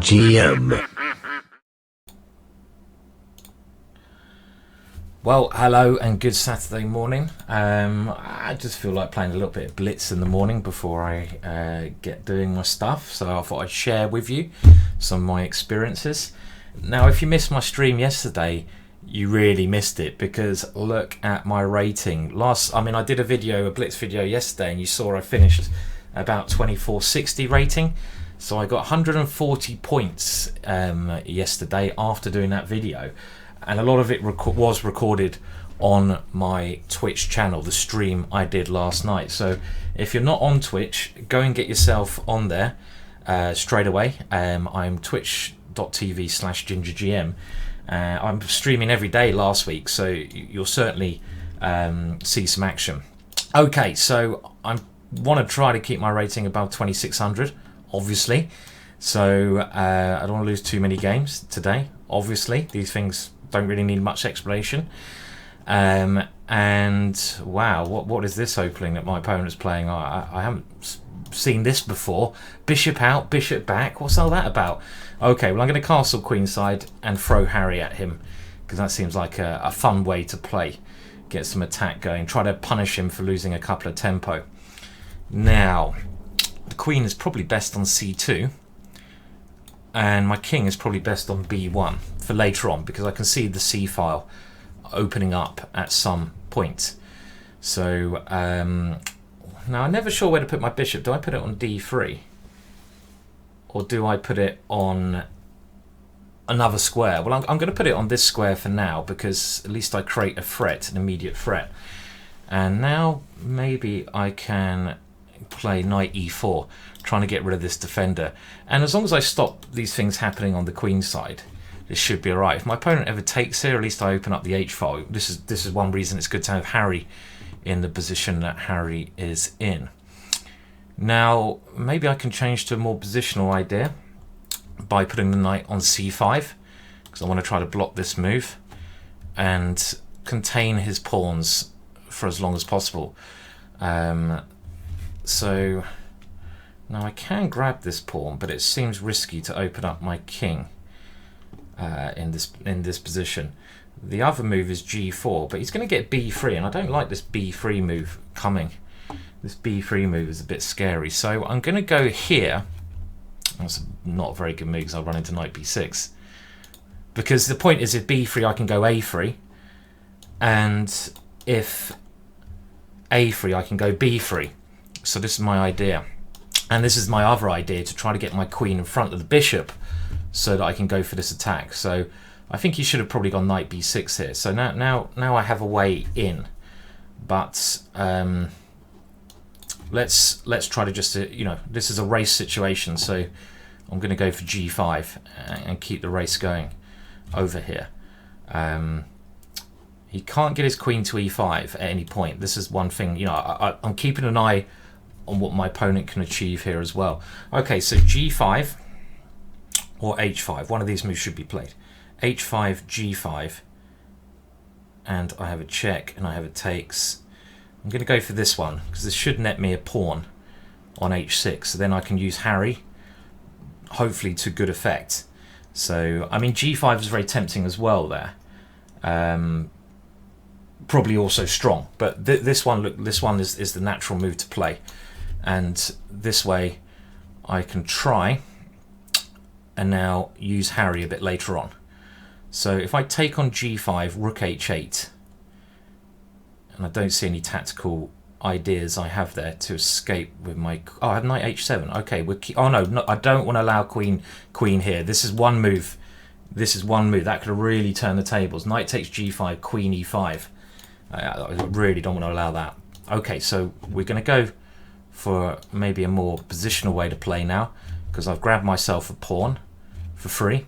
GingerGM. Well, hello and good Saturday morning. I just feel like playing a little bit of Blitz in the morning before I get doing my stuff, so I thought I'd share with you some of my experiences. Now, if you missed my stream yesterday, you really missed it, because look at my rating. I did a Blitz video yesterday, and you saw I finished about 2460 rating. So I got 140 points yesterday after doing that video. And a lot of it was recorded on my Twitch channel, the stream I did last night. So if you're not on Twitch, go and get yourself on there straight away. I'm twitch.tv/GingerGM. I'm streaming every day last week, so you'll certainly see some action. Okay, so I want to try to keep my rating above 2600, obviously. So I don't want to lose too many games today, obviously. These things don't really need much explanation. And wow, what is this opening that my opponent's playing? I haven't seen this before. Bishop out, bishop back. What's all that about? Okay, well, I'm going to castle queenside and throw Harry at him, because that seems like a fun way to play. Get some attack going. Try to punish him for losing a couple of tempo. Now, the queen is probably best on c2. And my king is probably best on b1 for later on, because I can see the c file opening up at some point. So now I'm never sure where to put my bishop. Do I put it on d3? Or do I put it on another square? Well, I'm going to put it on this square for now, because at least I create a threat, an immediate threat. And now maybe I can play knight e4, trying to get rid of this defender. And as long as I stop these things happening on the queen side, this should be alright. If my opponent ever takes here, at least I open up the h file. This is one reason it's good to have Harry in the position that Harry is in. Now, maybe I can change to a more positional idea by putting the knight on c5, because I want to try to block this move and contain his pawns for as long as possible. So now I can grab this pawn, but it seems risky to open up my king in this position. The other move is g4, but he's going to get b3, and I don't like this b3 move coming. This b3 move is a bit scary, so I'm going to go here. That's not a very good move, because I'll run into knight b6. Because the point is, if b3, I can go a3, and if a3, I can go b3. So this is my idea. And this is my other idea, to try to get my queen in front of the bishop so that I can go for this attack. So I think he should have probably gone knight b6 here. So now I have a way in. But let's try to just, this is a race situation, so I'm going to go for g5 and keep the race going over here. He can't get his queen to e5 at any point. This is one thing, I'm keeping an eye on what my opponent can achieve here as well. Okay, so g5 or h5, one of these moves should be played. h5, g5, and I have a check and I have a takes. I'm going to go for this one, because this should net me a pawn on h6, so then I can use Harry, hopefully to good effect. So, I mean, g5 is very tempting as well there. Probably also strong, but this one is the natural move to play. And this way I can try and now use Harry a bit later on. So if I take on g5, rook h8, and I don't see any tactical ideas I have there to escape with my... Oh, I have knight h7. Okay, oh no, I don't want to allow queen here. This is one move. This is one move that could really turn the tables. Knight takes g5, queen e5. I really don't want to allow that. Okay, so we're going to go for maybe a more positional way to play now, because I've grabbed myself a pawn for free,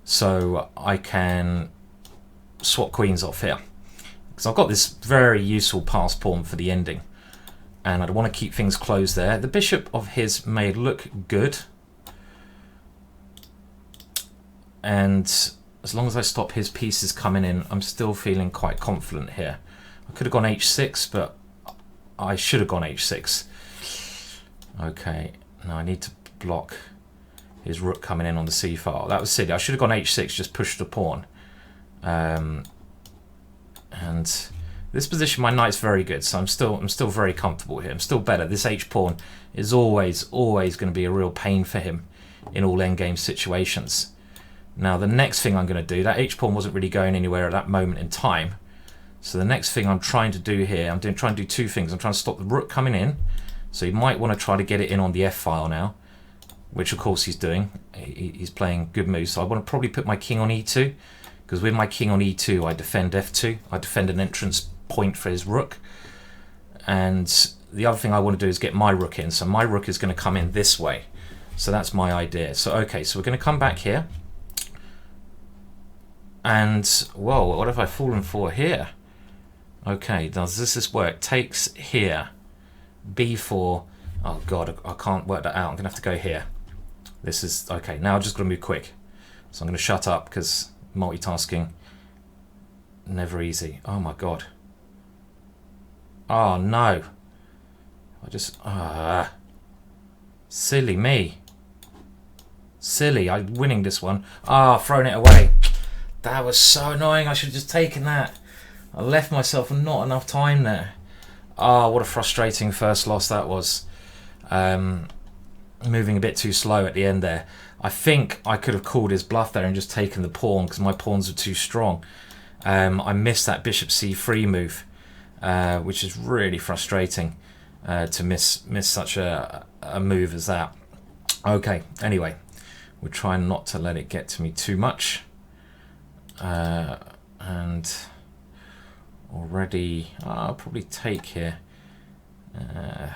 so I can swap queens off here, because I've got this very useful pass pawn for the ending, and I want to keep things closed there. The bishop of his may look good, and as long as I stop his pieces coming in, I'm still feeling quite confident here. I could have gone h6, but I should have gone h6. Okay, now I need to block his rook coming in on the c file. That was silly. I should have gone h6, just pushed the pawn. And this position, my knight's very good, so I'm still very comfortable here. I'm still better. This h pawn is always going to be a real pain for him in all endgame situations. Now the next thing I'm going to do, that h pawn wasn't really going anywhere at that moment in time. So the next thing I'm trying to do here, I'm trying to do two things. I'm trying to stop the rook coming in. So you might want to try to get it in on the f file now, which of course he's doing. He's playing good moves. So I want to probably put my king on e2, because with my king on e2, I defend f2. I defend an entrance point for his rook. And the other thing I want to do is get my rook in. So my rook is going to come in this way. So that's my idea. So okay, so we're going to come back here. And, whoa, what have I fallen for here? Okay, does this work? Takes here. b4. Oh god, I can't work that out. I'm going to have to go here. This is, okay, now I'm just going to move quick. So I'm going to shut up because multitasking, never easy. Oh my god. Oh no. I just, silly me. Silly, I'm winning this one. Ah, thrown it away. That was so annoying. I should have just taken that. I left myself not enough time there. Oh, what a frustrating first loss that was. Moving a bit too slow at the end there. I think I could have called his bluff there and just taken the pawn because my pawns are too strong. I missed that bishop c3 move, which is really frustrating to miss such a move as that. Okay, anyway, we're trying not to let it get to me too much. And already I'll probably take here and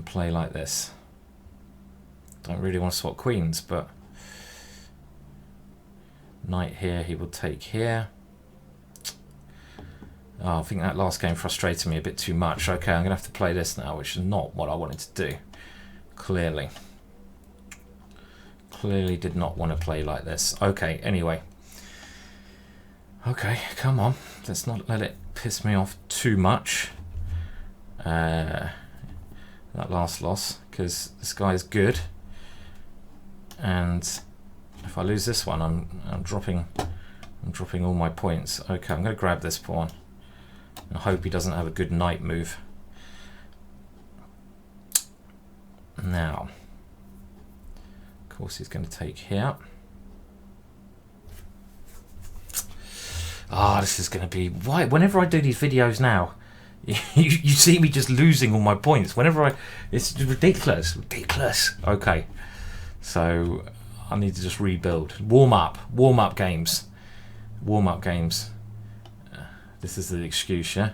play like this. Don't really want to swap queens, but knight here, he will take here. Oh, I think that last game frustrated me a bit too much. Okay, I'm gonna have to play this now, which is not what I wanted to do. Clearly did not want to play like this. Okay, anyway. Okay, come on. Let's not let it piss me off too much. That last loss, because this guy is good. And if I lose this one, I'm dropping all my points. Okay, I'm going to grab this pawn. I hope he doesn't have a good knight move. Now, of course, he's going to take here. Ah, this is going to be... Why? Whenever I do these videos now, you see me just losing all my points. Whenever it's ridiculous. Okay, so I need to just rebuild. Warm up games. This is the excuse, yeah.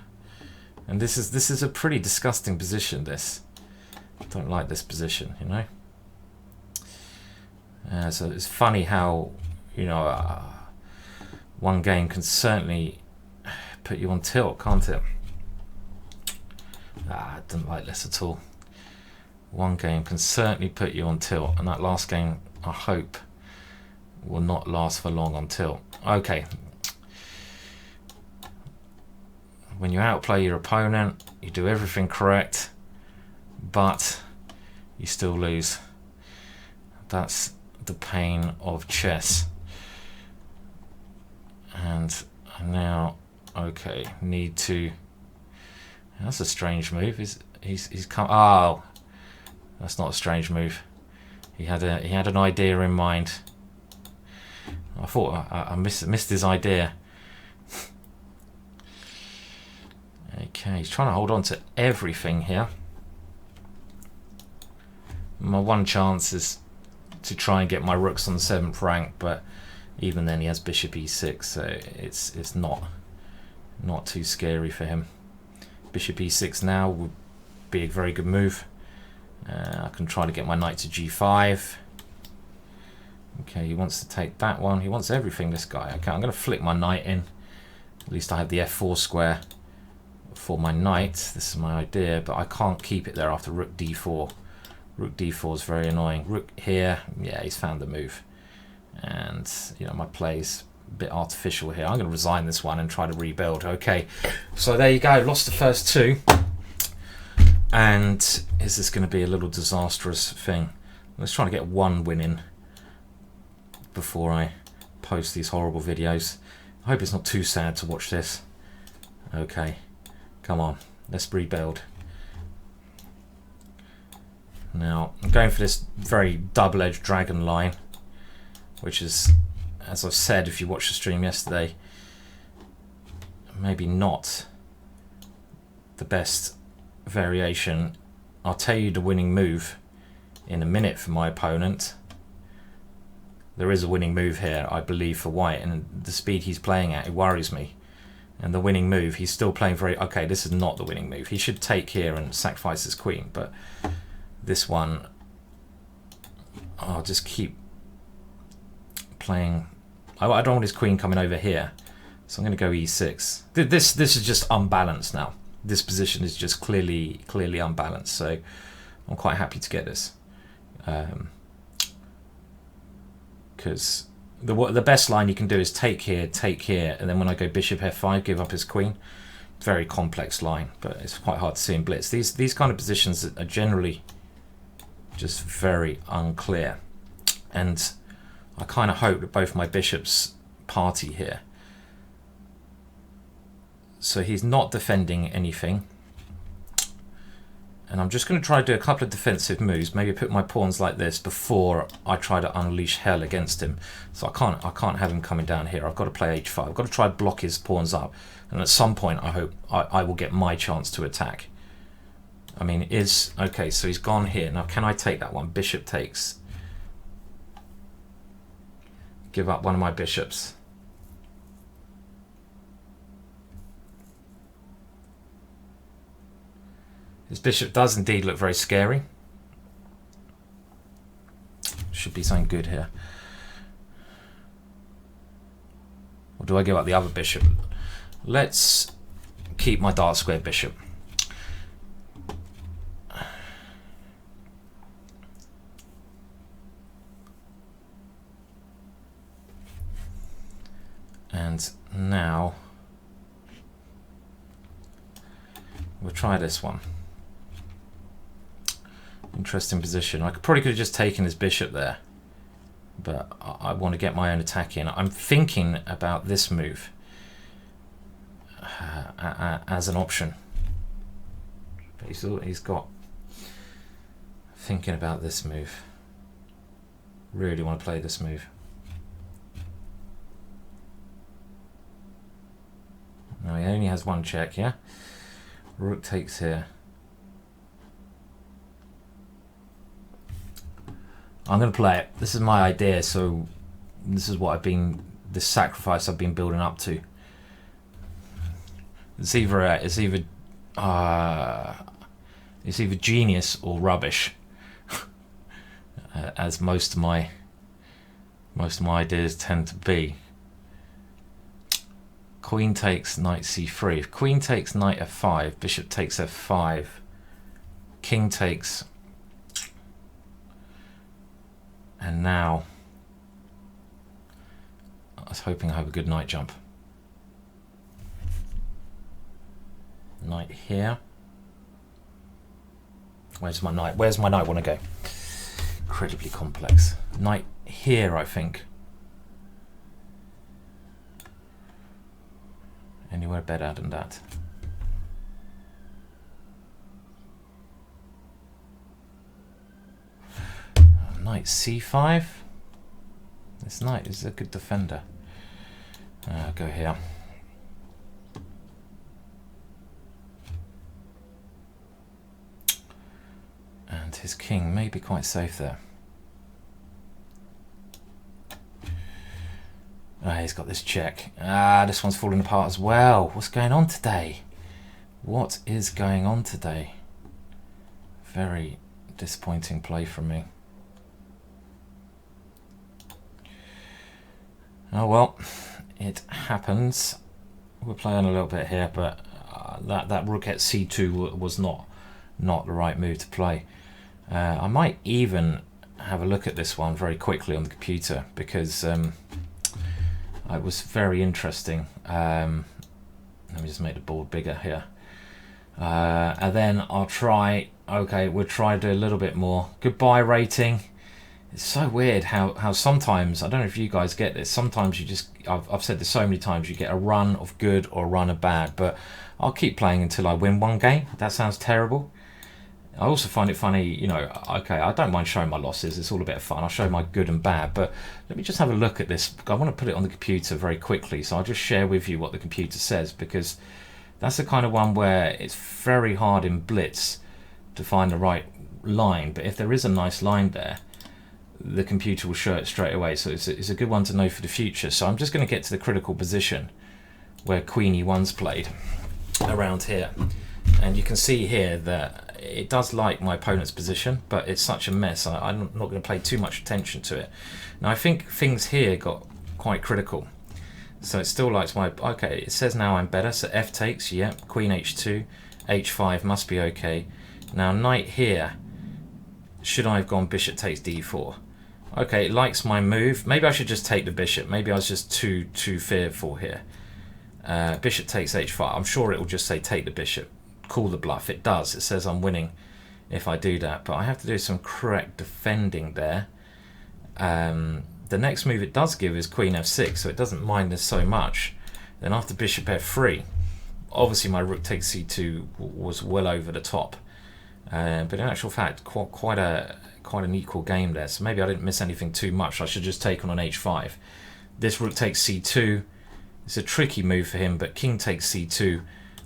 And this is a pretty disgusting position. This, I don't like this position, you know. So it's funny how, you know, one game can certainly put you on tilt, can't it? I didn't like this at all. One game can certainly put you on tilt, and that last game, I hope, will not last for long on tilt. Okay. When you outplay your opponent, you do everything correct, but you still lose. That's the pain of chess. And now, okay, need to... That's a strange move. He's come... Oh, that's not a strange move. He had an idea in mind. I thought I missed his idea. Okay, he's trying to hold on to everything here. My one chance is to try and get my rooks on the 7th rank, but even then he has bishop e6, so it's not too scary for him. Bishop e6 now would be a very good move. I can try to get my knight to g5. Okay, he wants to take that one. He wants everything, this guy. Okay, I'm going to flick my knight in. At least I have the f4 square for my knight. This is my idea, but I can't keep it there after rook d4. Rook d4 is very annoying. Rook here, yeah, he's found the move. And, you know, my play's a bit artificial here. I'm going to resign this one and try to rebuild. Okay, so there you go. Lost the first two. And is this going to be a little disastrous thing? Let's try to get one win in before I post these horrible videos. I hope it's not too sad to watch this. Okay, come on, let's rebuild. Now, I'm going for this very double-edged dragon line, which is, as I've said, if you watched the stream yesterday, maybe not the best variation. I'll tell you the winning move in a minute for my opponent. There is a winning move here, I believe, for white, and the speed he's playing at, it worries me. And the winning move, he's still playing very... Okay, this is not the winning move. He should take here and sacrifice his queen, but this one, I'll just keep playing. I don't want his queen coming over here, so I'm going to go e6. This is just unbalanced now. This position is just clearly unbalanced, so I'm quite happy to get this. Because the best line you can do is take here, and then when I go bishop f5, give up his queen. Very complex line, but it's quite hard to see in blitz. These kind of positions are generally just very unclear, and I kind of hope that both my bishops party here. So he's not defending anything, and I'm just going to try to do a couple of defensive moves, maybe put my pawns like this before I try to unleash hell against him. So I can't have him coming down here. I've got to play h5. I've got to try to block his pawns up, and at some point I hope I will get my chance to attack. I mean, okay, so he's gone here. Now can I take that one? Bishop takes. Give up one of my bishops. His bishop does indeed look very scary. Should be something good here. Or do I give up the other bishop? Let's keep my dark square bishop. And now we'll try this one. Interesting position. I probably could have just taken his bishop there, but I want to get my own attack in. I'm thinking about this move as an option. But he's got thinking about this move. Really want to play this move. Now he only has one check, yeah? Rook takes here. I'm going to play it. This is my idea, so this is what this sacrifice I've been building up to. It's either genius or rubbish, as most of my ideas tend to be. Queen takes knight c3. If queen takes knight f5, bishop takes f5, king takes, and now I was hoping I have a good knight jump. Knight here. Where's my knight? Where's my knight want to go? Incredibly complex. Knight here, I think. Anywhere better than that. Knight c5. This knight is a good defender. Go here. And his king may be quite safe there. He's got this check. This one's falling apart as well. What's going on today? What is going on today? Very disappointing play from me. Oh well, it happens. We're playing a little bit here, but that rook at c2 was not the right move to play. I might even have a look at this one very quickly on the computer, because it was very interesting. Let me just make the board bigger here. And then I'll try, okay, we'll try to do a little bit more. Goodbye rating. It's so weird how sometimes, I don't know if you guys get this, sometimes you just, I've said this so many times, you get a run of good or a run of bad, but I'll keep playing until I win one game. That sounds terrible. I also find it funny, you know, okay, I don't mind showing my losses, it's all a bit of fun, I'll show my good and bad, but let me just have a look at this. I want to put it on the computer very quickly, so I'll just share with you what the computer says, because that's the kind of one where it's very hard in Blitz to find the right line, but if there is a nice line there, the computer will show it straight away, so it's a good one to know for the future. So I'm just going to get to the critical position where Queen E1's played around here, and you can see here that it does like my opponent's position, but it's such a mess. I'm not going to pay too much attention to it. Now I think things here got quite critical, so it still likes my, okay, it says now I'm better, so F takes, yeah, Queen H2, H5 must be okay. Now knight here, should I have gone bishop takes D4? Okay, it likes my move. Maybe I should just take the bishop. Maybe I was just too fearful here. Bishop takes H5. I'm sure it will just say take the bishop. Call the bluff. It does. It says I'm winning if I do that. But I have to do some correct defending there. The next move it does give is Queen F6, so it doesn't mind this so much. Then after bishop F3, obviously my rook takes C2 was well over the top. But in actual fact, quite an equal game there. So maybe I didn't miss anything too much. I should just take on H5. This rook takes C2. It's a tricky move for him, but king takes C2.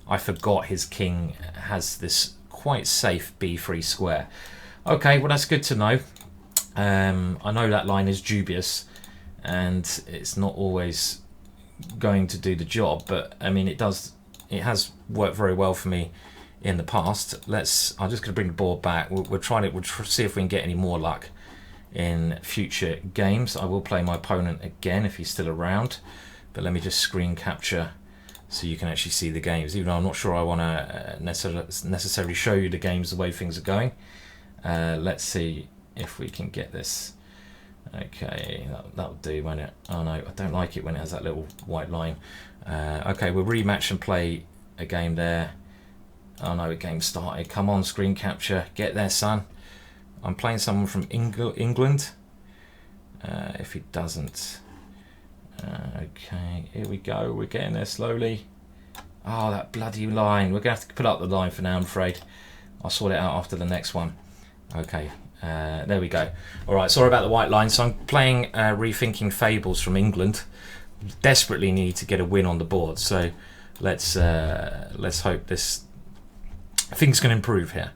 I forgot his king has this quite safe B3 square. Okay, well that's good to know. I know that line is dubious, and it's not always going to do the job, but I mean it has worked very well for me in the past. I'm just going to bring the board back. We'll see if we can get any more luck in future games. I will play my opponent again if he's still around, but let me just screen capture so you can actually see the games, even though I'm not sure I want to necessarily show you the games the way things are going. Let's see if we can get this. Okay, that'll do, won't it? Oh no, I don't like it when it has that little white line. Okay, we'll rematch and play a game there. Oh no, the game started. Come on, screen capture. Get there, son. I'm playing someone from England. If he doesn't. Okay, here we go. We're getting there slowly. Oh, that bloody line. We're going to have to put up the line for now, I'm afraid. I'll sort it out after the next one. Okay, there we go. Alright, sorry about the white line. So I'm playing Rethinking Fables from England. Desperately need to get a win on the board. So let's hope things can improve here.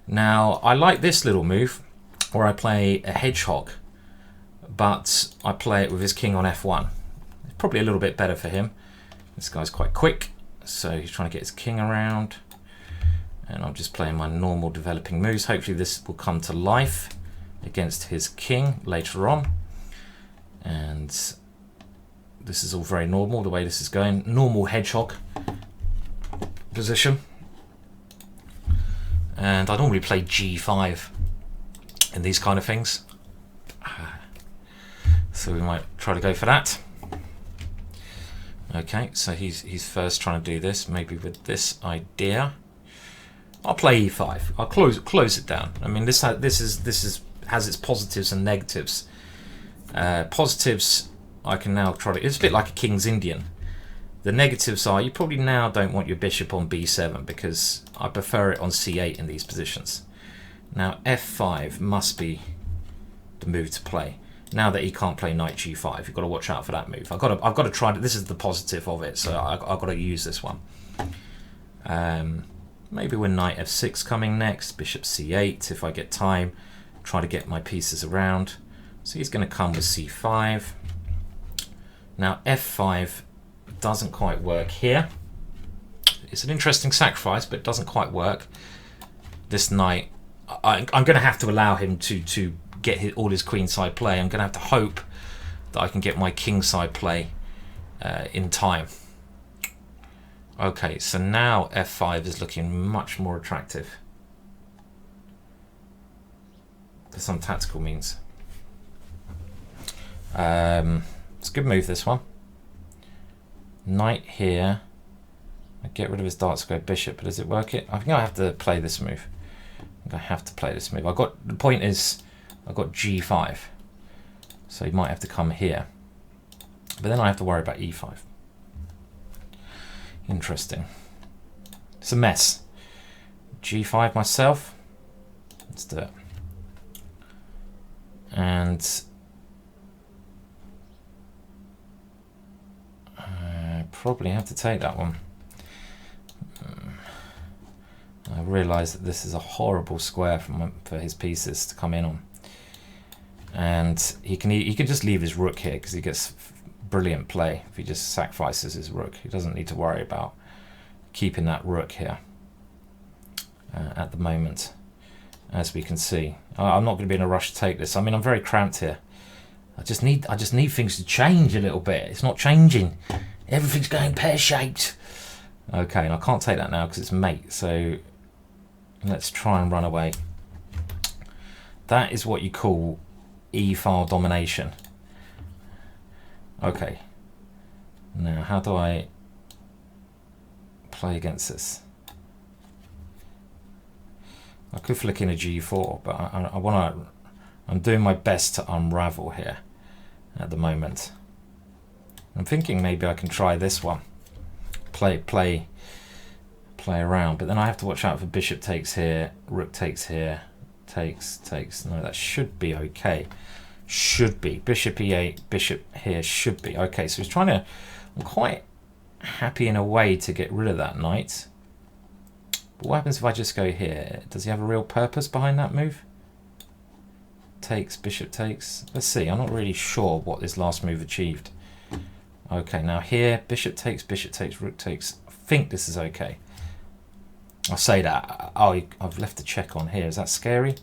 Now, I like this little move where I play a hedgehog, but I play it with his king on F1. It's probably a little bit better for him. This guy's quite quick, so he's trying to get his king around. And I'm just playing my normal developing moves. Hopefully this will come to life against his king later on. And this is all very normal, the way this is going. Normal hedgehog position. And I normally play G5 in these kind of things, so we might try to go for that. Okay, so he's first trying to do this, maybe with this idea. I'll play E5. I'll close it down. I mean, this has its positives and negatives. Positives, I can now try to. It's a bit like a King's Indian. The negatives are you probably now don't want your bishop on B7 because I prefer it on C8 in these positions. Now F5 must be the move to play. Now that he can't play knight G5, you've got to watch out for that move. I've got to try. This is the positive of it, so I've got to use this one. Maybe with knight F6 coming next, bishop C8 if I get time. Try to get my pieces around. So he's going to come with C5. Now F5 doesn't quite work here. It's an interesting sacrifice, but it doesn't quite work. This knight, I'm going to have to allow him to get all his queenside play. I'm going to have to hope that I can get my kingside play in time. Okay, so now F5 is looking much more attractive for some tactical means. It's a good move, this one. Knight here. I get rid of his dark square bishop, but does it work it? I think I have to play this move. I think I have to play this move. The point is, I've got G5. So he might have to come here. But then I have to worry about E5. Interesting. It's a mess. G5 myself. Let's do it. And I probably have to take that one. I realise that this is a horrible square for his pieces to come in on. And he can just leave his rook here because he gets brilliant play if he just sacrifices his rook. He doesn't need to worry about keeping that rook here at the moment, as we can see. I'm not going to be in a rush to take this. I mean, I'm very cramped here. I just need things to change a little bit. It's not changing. Everything's going pear-shaped. Okay, and I can't take that now because it's mate. So let's try and run away. That is what you call E-file domination. Okay. Now, how do I play against this? I could flick in a G4, but I want to. I'm doing my best to unravel here at the moment. I'm thinking maybe I can try this one. Play around, but then I have to watch out for bishop takes here, rook takes here, takes. No, that should be okay. Should be bishop e8, bishop here should be okay. So he's trying to. I'm quite happy in a way to get rid of that knight. But what happens if I just go here? Does he have a real purpose behind that move? Takes, bishop takes. Let's see. I'm not really sure what this last move achieved. Okay, now here, bishop takes, rook takes. I think this is okay. I'll say that. Oh, I've left a check on here. Is that scary?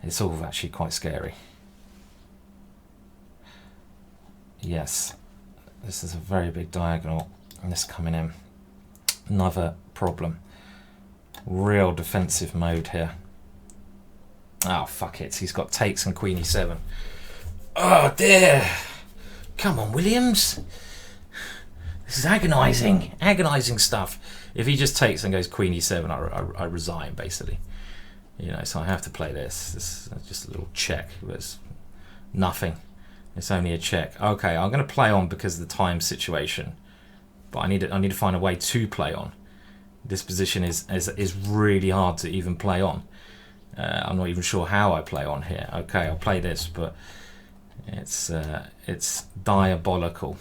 It's all actually quite scary. Yes. This is a very big diagonal. And this coming in. Another problem. Real defensive mode here. Oh, fuck it. He's got takes and queen e7. Oh, dear. Come on, Williams. This is agonising. Agonising stuff. If he just takes and goes queen e7, I resign, basically. You know, so I have to play this. This is just a little check. It's nothing. It's only a check. Okay, I'm going to play on because of the time situation. But I need to find a way to play on. This position is really hard to even play on. I'm not even sure how I play on here. Okay, I'll play this, but it's diabolical.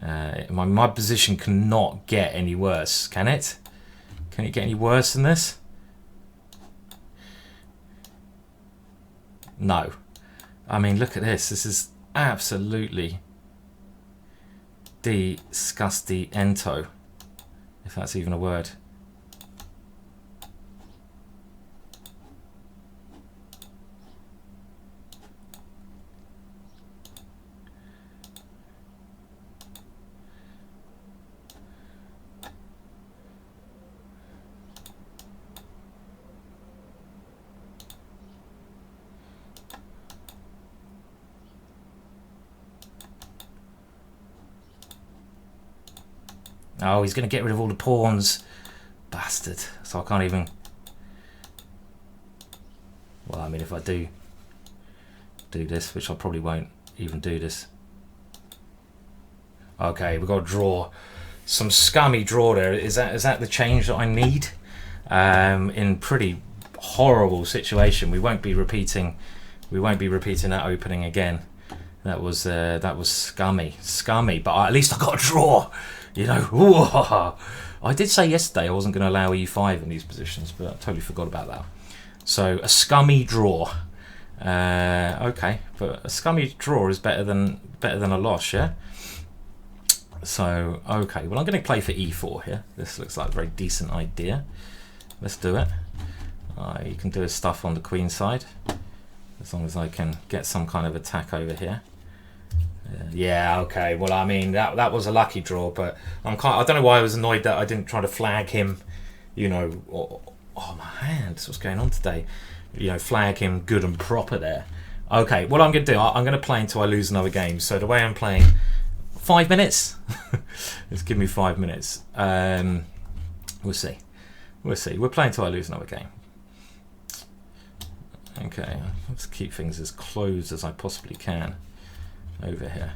My position cannot get any worse, can it? Can it get any worse than this? No. I mean, look at this. This is absolutely disgusting-ento, if that's even a word. Oh, he's going to get rid of all the pawns. Bastard. So I can't even... Well, I mean, if I do this, which I probably won't even do this. Okay, we've got to draw. Some scummy draw there. Is that the change that I need? In pretty horrible situation. We won't be repeating that opening again. That was scummy. But at least I got a draw. You know, ooh, I did say yesterday I wasn't going to allow e5 in these positions, but I totally forgot about that. So a scummy draw. Okay, but a scummy draw is better than a loss, yeah. So okay, well I'm going to play for e4 here. This looks like a very decent idea. Let's do it. You can do his stuff on the queen side, as long as I can get some kind of attack over here. Yeah, okay. Well, I mean that was a lucky draw, but I don't know why I was annoyed that I didn't try to flag him. You know, oh my hands, what's going on today? You know, flag him good and proper there. Okay, what I'm going to do, I'm going to play until I lose another game. So the way I'm playing, 5 minutes. Just give me 5 minutes. We'll see. We're playing until I lose another game. Okay, let's keep things as closed as I possibly can over here.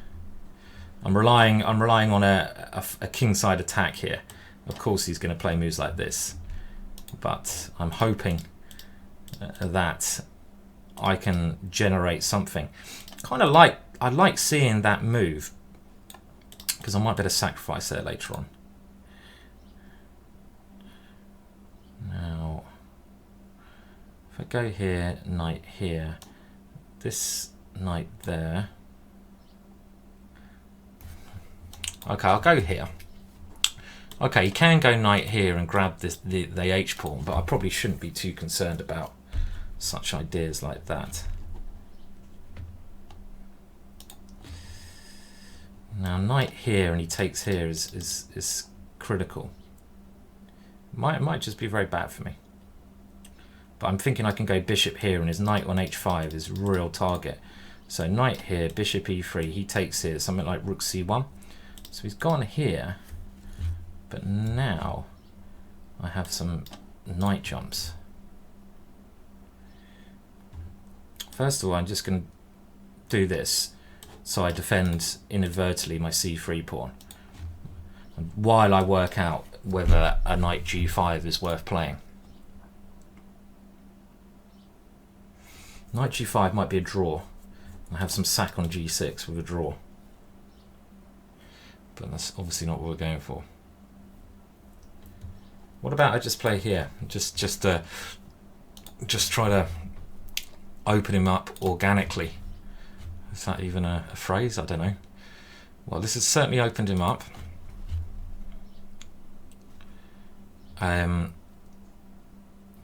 I'm relying on a kingside attack here. Of course he's going to play moves like this, but I'm hoping that I can generate something. I like seeing that move, because I might be able to sacrifice there later on. Now, if I go here, knight here, this knight there. Okay, I'll go here. Okay, you can go knight here and grab the H pawn, but I probably shouldn't be too concerned about such ideas like that. Now knight here and he takes here is critical. It might just be very bad for me. But I'm thinking I can go bishop here, and his knight on h5 is real target. So knight here, bishop e3, he takes here, something like rook c1. So he's gone here, but now I have some knight jumps. First of all, I'm just going to do this so I defend inadvertently my c3 pawn, and while I work out whether a knight g5 is worth playing. Knight g5 might be a draw. I have some sack on g6 with a draw, but that's obviously not what we're going for. What about I just play here? Just try to open him up organically. Is that even a phrase? I don't know. Well, this has certainly opened him up.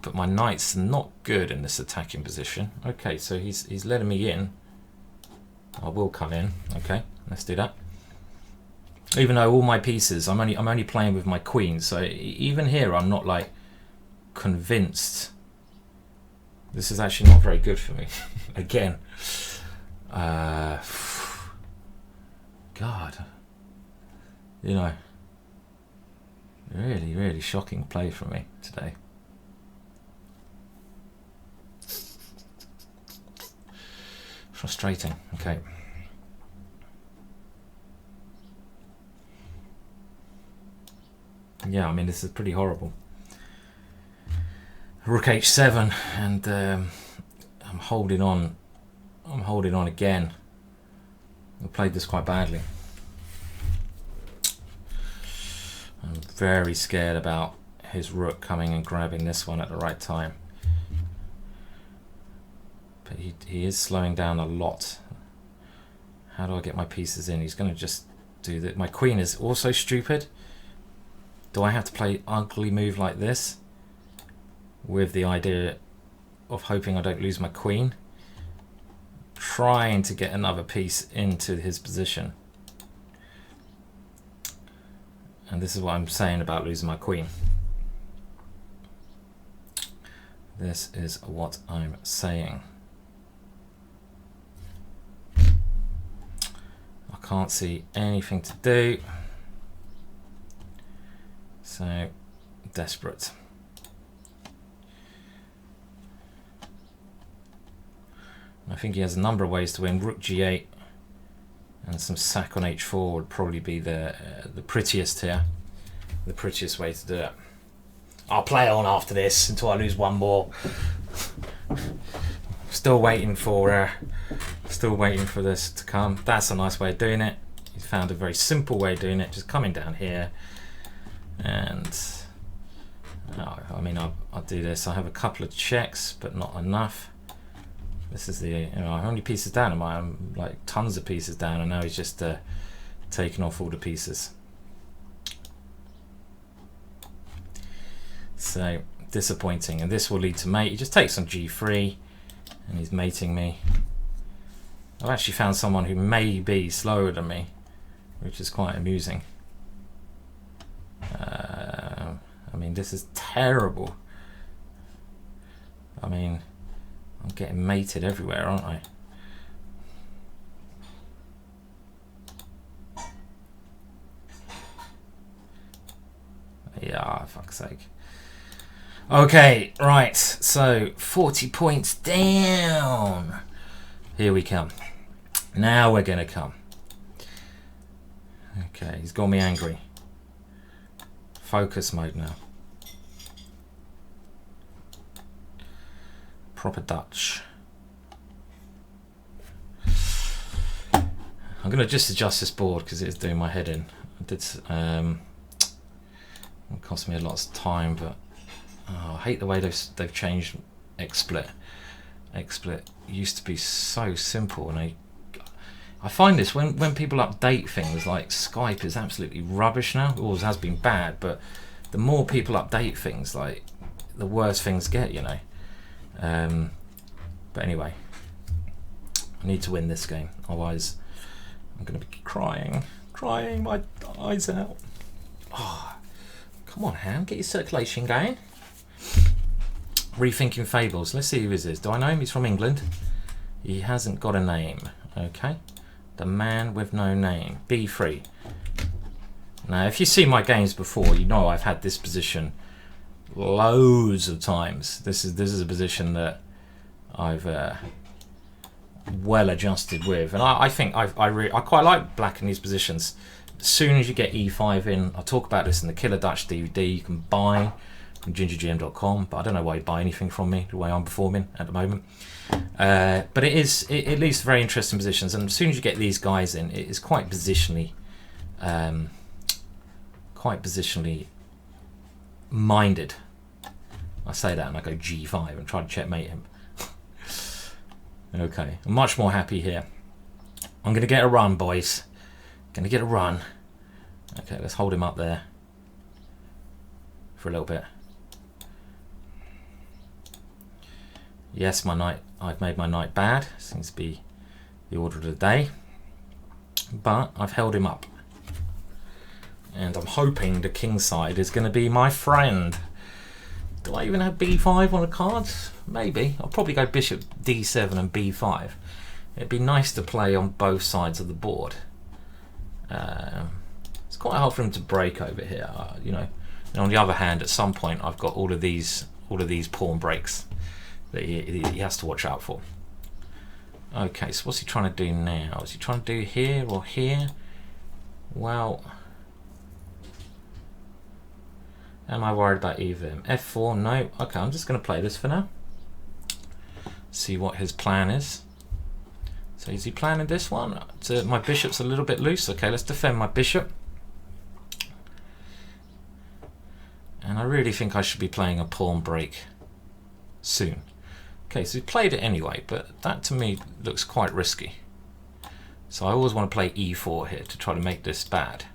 But my knight's not good in this attacking position. Okay, so he's letting me in. I will come in. Okay, let's do that. Even though all my pieces, I'm only playing with my queen, so even here I'm not like convinced. This is actually not very good for me. Again, God, you know, really shocking play from me today. Frustrating. Okay. Yeah, I mean, this is pretty horrible. Rook h7, and I'm holding on. I'm holding on again. I played this quite badly. I'm very scared about his rook coming and grabbing this one at the right time. But he is slowing down a lot. How do I get my pieces in? He's going to just do that. My queen is also stupid. Do I have to play ugly move like this with the idea of hoping I don't lose my queen? Trying to get another piece into his position. And this is what I'm saying about losing my queen. This is what I'm saying. I can't see anything to do. So, desperate. I think he has a number of ways to win. Rook g8 and some sack on h4 would probably be the prettiest here. The prettiest way to do it. I'll play on after this until I lose one more. Still waiting for this to come. That's a nice way of doing it. He's found a very simple way of doing it. Just coming down here, and I mean, I'll do this. I have a couple of checks, but not enough. This is the, how many pieces down am I? I'm like tons of pieces down, and now he's just taking off all the pieces. So disappointing, and this will lead to mate. He just takes on g3, and he's mating me. I've actually found someone who may be slower than me, which is quite amusing. I mean, this is terrible. I mean, I'm getting mated everywhere, aren't I? Yeah, fuck's sake. Okay, right. So 40 points down. Here we come. Now we're gonna come. Okay, he's got me angry. Focus mode now. Proper Dutch. I'm gonna just adjust this board because it's doing my head in. I did. It cost me a lot of time, but I hate the way they've changed XSplit. XSplit used to be so simple, and I find this when people update things like Skype is absolutely rubbish now. It always has been bad, but the more people update things, like the worse things get, you know. But anyway, I need to win this game, otherwise I'm going to be crying my eyes out. Oh, come on, Ham, get your circulation going. Rethinking Fables. Let's see who this is. Do I know him? He's from England. He hasn't got a name. Okay. The man with no name. B3. Now, if you see my games before, you know I've had this position loads of times. This is a position that I've well adjusted with, and I think I quite like black in these positions. As soon as you get E5 in, I'll talk about this in the Killer Dutch DVD. You can buy from GingerGM.com, but I don't know why you buy anything from me the way I'm performing at the moment. But it leaves very interesting positions, and as soon as you get these guys in, it is quite positionally minded. I say that and I go G5 and try to checkmate him. Okay, I'm much more happy here. I'm gonna get a run, boys. Gonna get a run. Okay, let's hold him up there for a little bit. Yes, my knight. I've made my knight bad. Seems to be the order of the day. But I've held him up. And I'm hoping the king side is going to be my friend. Do I even have b5 on the cards? Maybe. I'll probably go bishop d7 and b5. It'd be nice to play on both sides of the board. It's quite hard for him to break over here, you know. And on the other hand, at some point, I've got all of these pawn breaks that he has to watch out for. Okay, so what's he trying to do now? Is he trying to do here or here? Well, am I worried about either of them? F4, no. Okay, I'm just going to play this for now. See what his plan is. So is he planning this one? My bishop's a little bit loose. Okay, let's defend my bishop. And I really think I should be playing a pawn break soon. Okay, so he played it anyway, but that to me looks quite risky. So I always want to play e4 here to try to make this bad.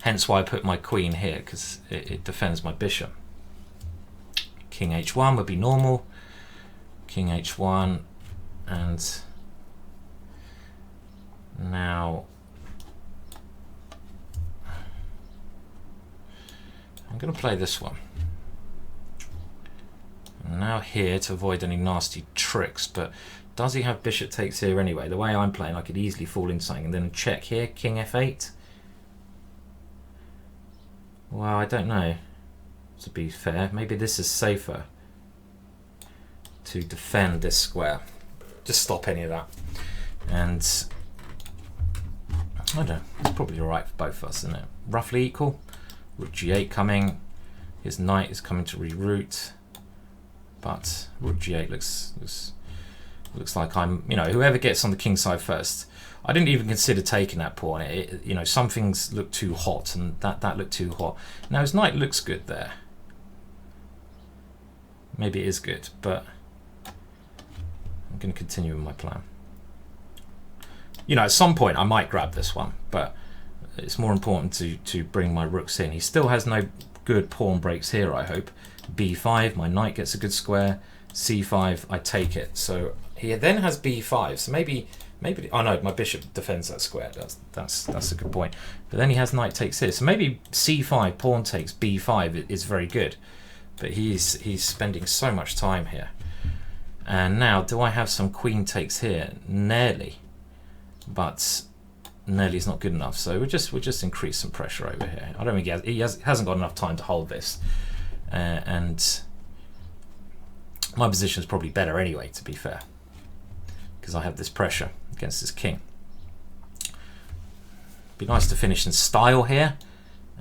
Hence why I put my queen here, because it defends my bishop. King h1 would be normal. King h1, and now I'm going to play this one. Now here to avoid any nasty tricks, but does he have bishop takes here anyway? The way I'm playing, I could easily fall into something and then check here, king f8. Well, I don't know, to be fair. Maybe this is safer to defend this square. Just stop any of that. And I don't know, it's probably alright for both of us, isn't it? Roughly equal. Rook g8 coming. His knight is coming to reroute. But rook g8 looks like I'm, you know, whoever gets on the king side first. I didn't even consider taking that pawn. You know, some things look too hot, and that looked too hot. Now his knight looks good there. Maybe it is good, but I'm going to continue with my plan. You know, at some point I might grab this one, but it's more important to bring my rooks in. He still has no good pawn breaks here, I hope. b5, my knight gets a good square. c5, I take it. So he then has b5. So maybe oh no, my bishop defends that square. That's a good point. But then he has knight takes here. So maybe c5, pawn takes b5 is very good. But he's spending so much time here. And now, do I have some queen takes here? Nearly, but nearly is not good enough. So we'll just increase some pressure over here. I don't think he hasn't got enough time to hold this. And My position is probably better anyway, to be fair, because I have this pressure against this king. Be nice to finish in style here,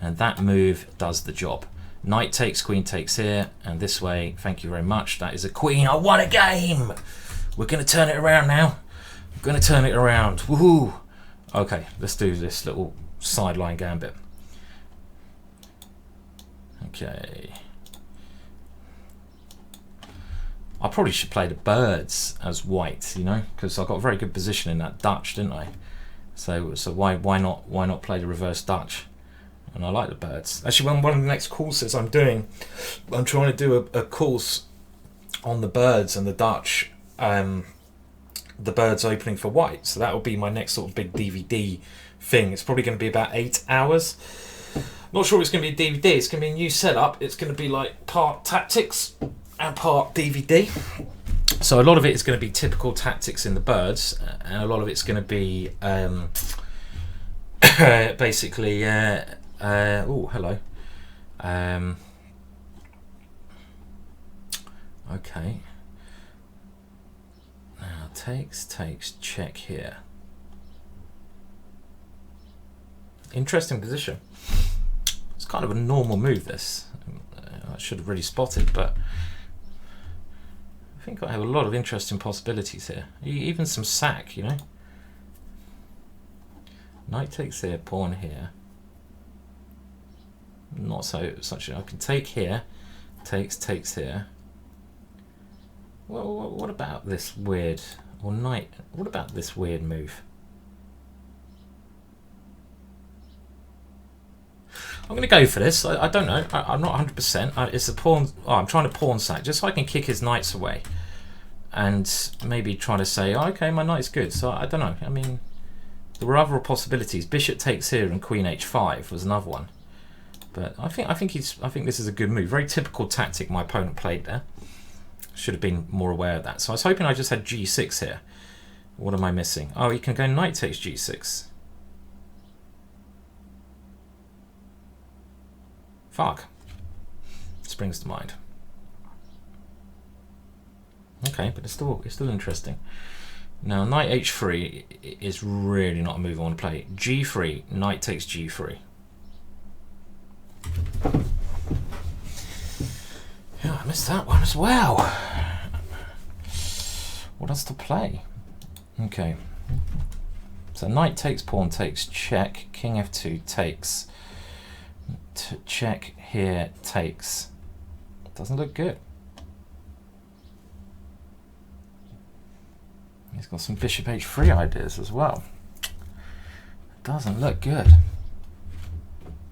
and that move does the job. Knight takes, queen takes here, and this way, thank you very much. That is a queen. I won a game! We're going to turn it around now. We're going to turn it around. Woohoo! Okay, let's do this little sideline gambit. Okay. I probably should play the birds as white, you know, because I got a very good position in that Dutch, didn't I? So why not play the reverse Dutch? And I like the birds. Actually, one of the next courses I'm doing, I'm trying to do a course on the birds and the Dutch, the birds opening for white. So that will be my next sort of big DVD thing. It's probably going to be about 8 hours. Not sure it's going to be a DVD. It's going to be a new setup. It's going to be like part tactics and part DVD. So a lot of it is going to be typical tactics in the birds, and a lot of it's going to be basically. Oh, hello. Okay. Now takes, check here. Interesting position. It's kind of a normal move, this. I should have really spotted, but I think I have a lot of interesting possibilities here. Even some sack, you know. Knight takes here, pawn here. Not so such. I can take here, takes here. Well, what about this weird, or knight? What about this weird move? I'm going to go for this. I don't know. I'm not 100%. It's a pawn. Oh, I'm trying to pawn sack just so I can kick his knights away, and maybe try to say, oh, okay, my knight's good. So I don't know. I mean, there were other possibilities. Bishop takes here and queen h5 was another one. But I think this is a good move. Very typical tactic my opponent played there. Should have been more aware of that. So I was hoping I just had g6 here. What am I missing? Oh, he can go knight takes g6. Fuck. Springs to mind. Okay, but it's still interesting. Now knight h3 is really not a move I want to play. g3, knight takes g3. Yeah, I missed that one as well. What else to play? Okay. So knight takes, pawn takes, check. King f2 takes. Check here, takes. Doesn't look good. He's got some bishop h3 ideas as well. Doesn't look good.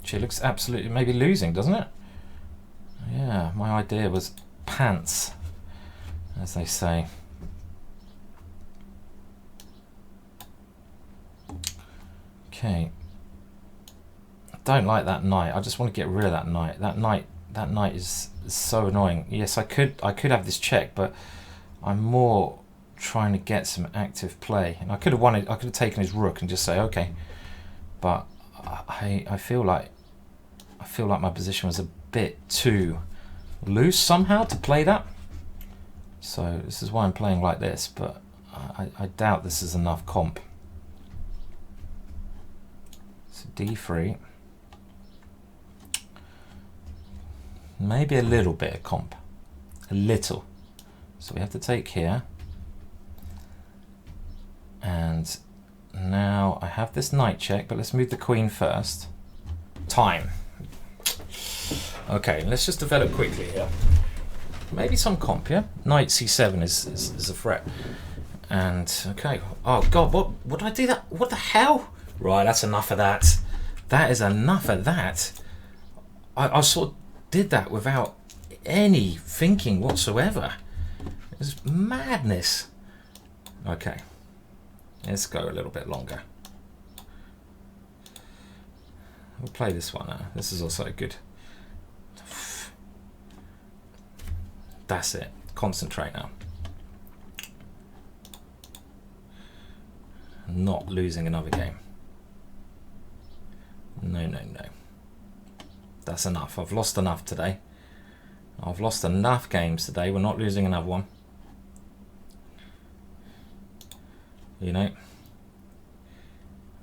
She looks absolutely maybe losing, doesn't it? Yeah, my idea was pants, as they say. Okay. I don't like that knight. I just want to get rid of that knight. That knight is so annoying. Yes, I could have this check, but I'm more trying to get some active play. And I could have won it. I could have taken his rook and just say okay. But I feel like my position was a bit too loose somehow to play that. So this is why I'm playing like this, but I doubt this is enough comp. So d3. Maybe a little bit of comp. A little. So we have to take here. And now I have this knight check, but let's move the queen first. Time. Okay, let's just develop quickly here. Maybe some comp, yeah? Knight c7 is a threat. And, okay. Oh, God, what did I do that? What the hell? Right, that's enough of that. That is enough of that. I sort of did that without any thinking whatsoever. It's madness. Okay. Let's go a little bit longer. We'll play this one now. This is also good. That's it. Concentrate now. Not losing another game. No. That's enough. I've lost enough today. I've lost enough games today. We're not losing another one. You know,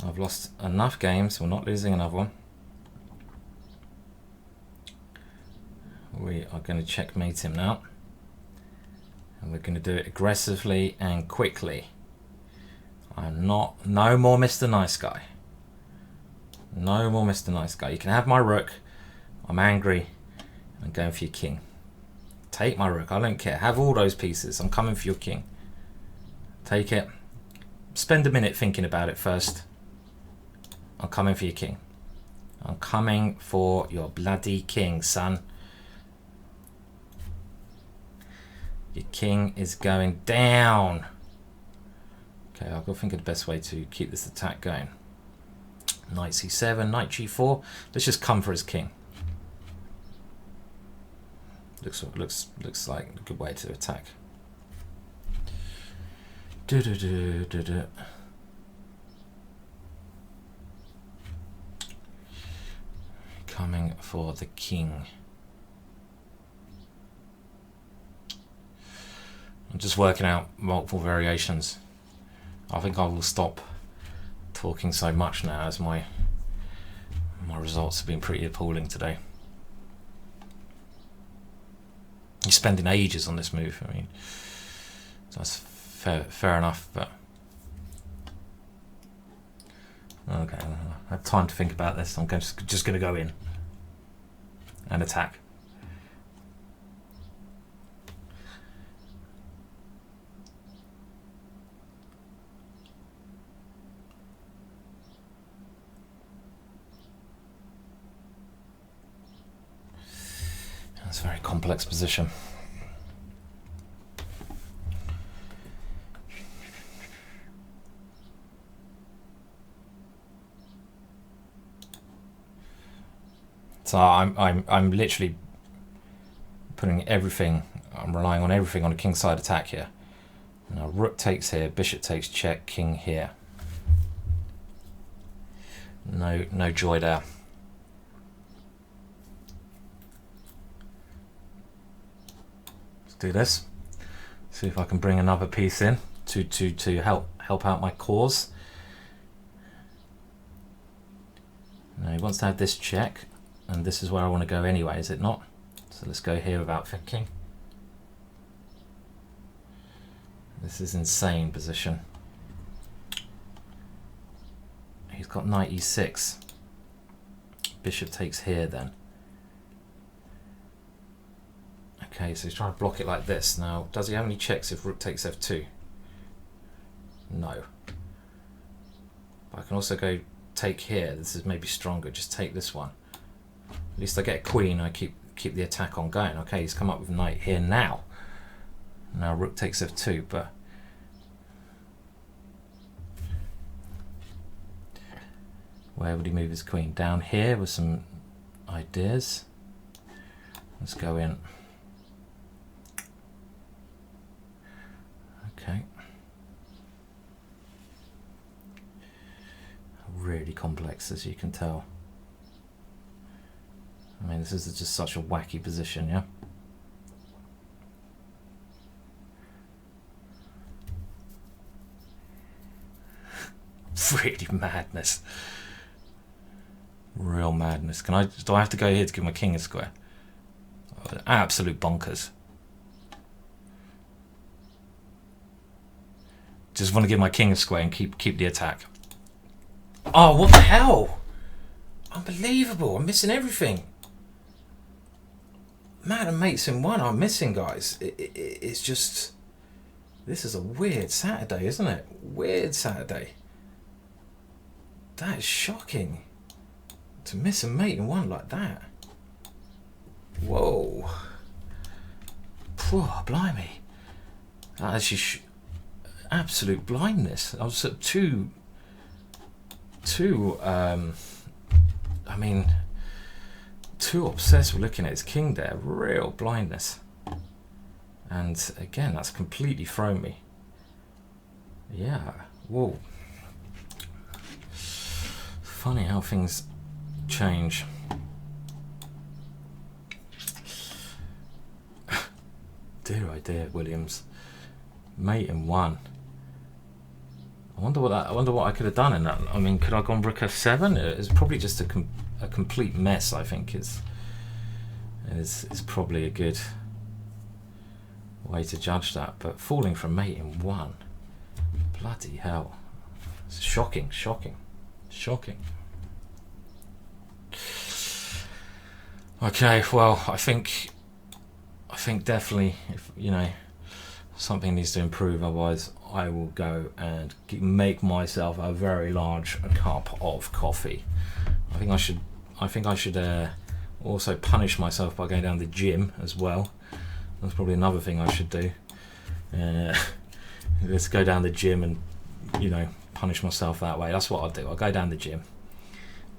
I've lost enough games. We're not losing another one. We are going to checkmate him now. And we're going to do it aggressively and quickly. I'm not... No more Mr. Nice Guy. No more Mr. Nice Guy. You can have my rook. I'm angry. I'm going for your king. Take my rook. I don't care. Have all those pieces. I'm coming for your king. Take it. Spend a minute thinking about it first. I'm coming for your king. I'm coming for your bloody king, son. Your king is going down. Okay, I've got to think of the best way to keep this attack going. Knight c7, knight g4. Let's just come for his king. Looks like a good way to attack. Coming for the king. I'm just working out multiple variations. I think I will stop talking so much now, as my results have been pretty appalling today. You're spending ages on this move. I mean, that's fair enough, but okay, I have time to think about this. I'm just going to go in and attack. That's a very complex position. So I'm literally putting everything. I'm relying on everything on a kingside attack here. Now rook takes here, bishop takes check, king here. No joy there. Do this. See if I can bring another piece in to help out my cause. Now he wants to have this check, and this is where I want to go anyway, is it not? So let's go here without thinking. This is insane position. He's got knight e6. Bishop takes here then. Okay, so he's trying to block it like this. Now, does he have any checks if rook takes f2? No. But I can also go take here. This is maybe stronger. Just take this one. At least I get a queen. I keep the attack on going. Okay, he's come up with knight here now. Now rook takes f2, but where would he move his queen? Down here with some ideas. Let's go in. Okay. Really complex, as you can tell. I mean, this is just such a wacky position, yeah? Really madness. Real madness. Do I have to go here to give my king a square? Oh, absolute bonkers. Just want to give my king a square and keep the attack. Oh, what the hell? Unbelievable. I'm missing everything. Man and mates in one. I'm missing, guys. It's just... This is a weird Saturday, isn't it? Weird Saturday. That is shocking. To miss a mate in one like that. Whoa. Poor blimey. That is just absolute blindness. I was at too I mean, too obsessed with looking at his king there. Real blindness. And again, that's completely thrown me. Yeah. Whoa. Funny how things change. oh dear, Williams. Mate in 1. I wonder what I could have done in that. I mean, could I have gone rook f7? It's probably just a complete mess. I think is probably a good way to judge that. But falling from mate in 1, bloody hell, it's shocking. Okay, well, I think definitely, if something needs to improve. Otherwise, I will go and make myself a very large cup of coffee. I think I should also punish myself by going down the gym as well. That's probably another thing I should do. Let's go down the gym and punish myself that way. That's what I'll do. I'll go down the gym,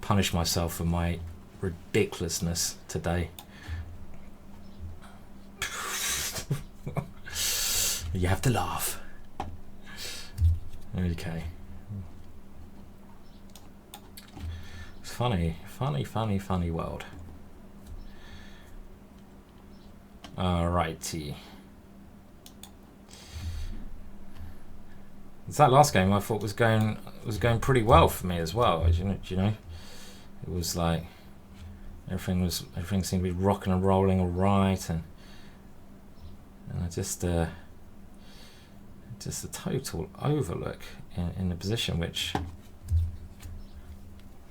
punish myself for my ridiculousness today. You have to laugh. Okay. It's funny world. Alrighty. That last game I thought was going pretty well for me as well. It was like everything seemed to be rocking and rolling all right, and I just a total overlook in the position which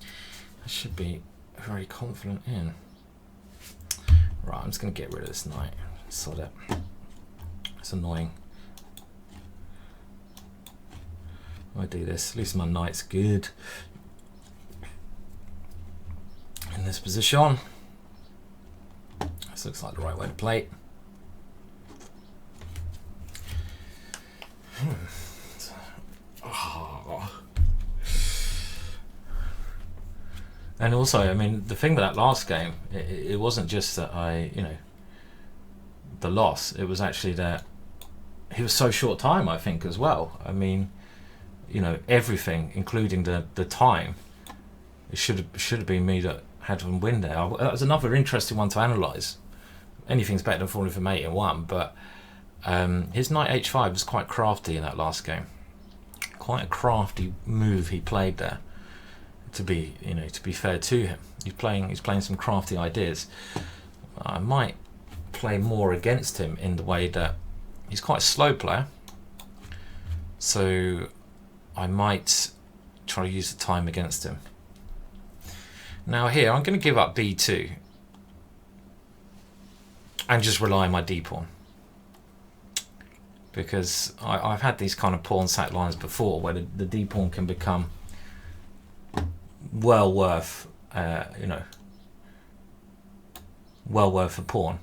I should be very confident in. Right, I'm just going to get rid of this knight. Sod it. It's annoying. I do this. At least my knight's good in this position. This looks like the right way to play it. And also, I mean, the thing with that last game, it wasn't just that the loss. It was actually that he was so short time, I think, as well. I mean, everything, including the time, it should have been me that had to win there. That was another interesting one to analyse. Anything's better than falling from 8 in 1, but his knight h5 was quite crafty in that last game. Quite a crafty move he played there. To be fair to him, he's playing some crafty ideas. I might play more against him in the way that he's quite a slow player, so I might try to use the time against him. Now here I'm going to give up b2 and just rely on my d pawn, because I've had these kind of pawn sack lines before where the d pawn can become well worth well worth a pawn.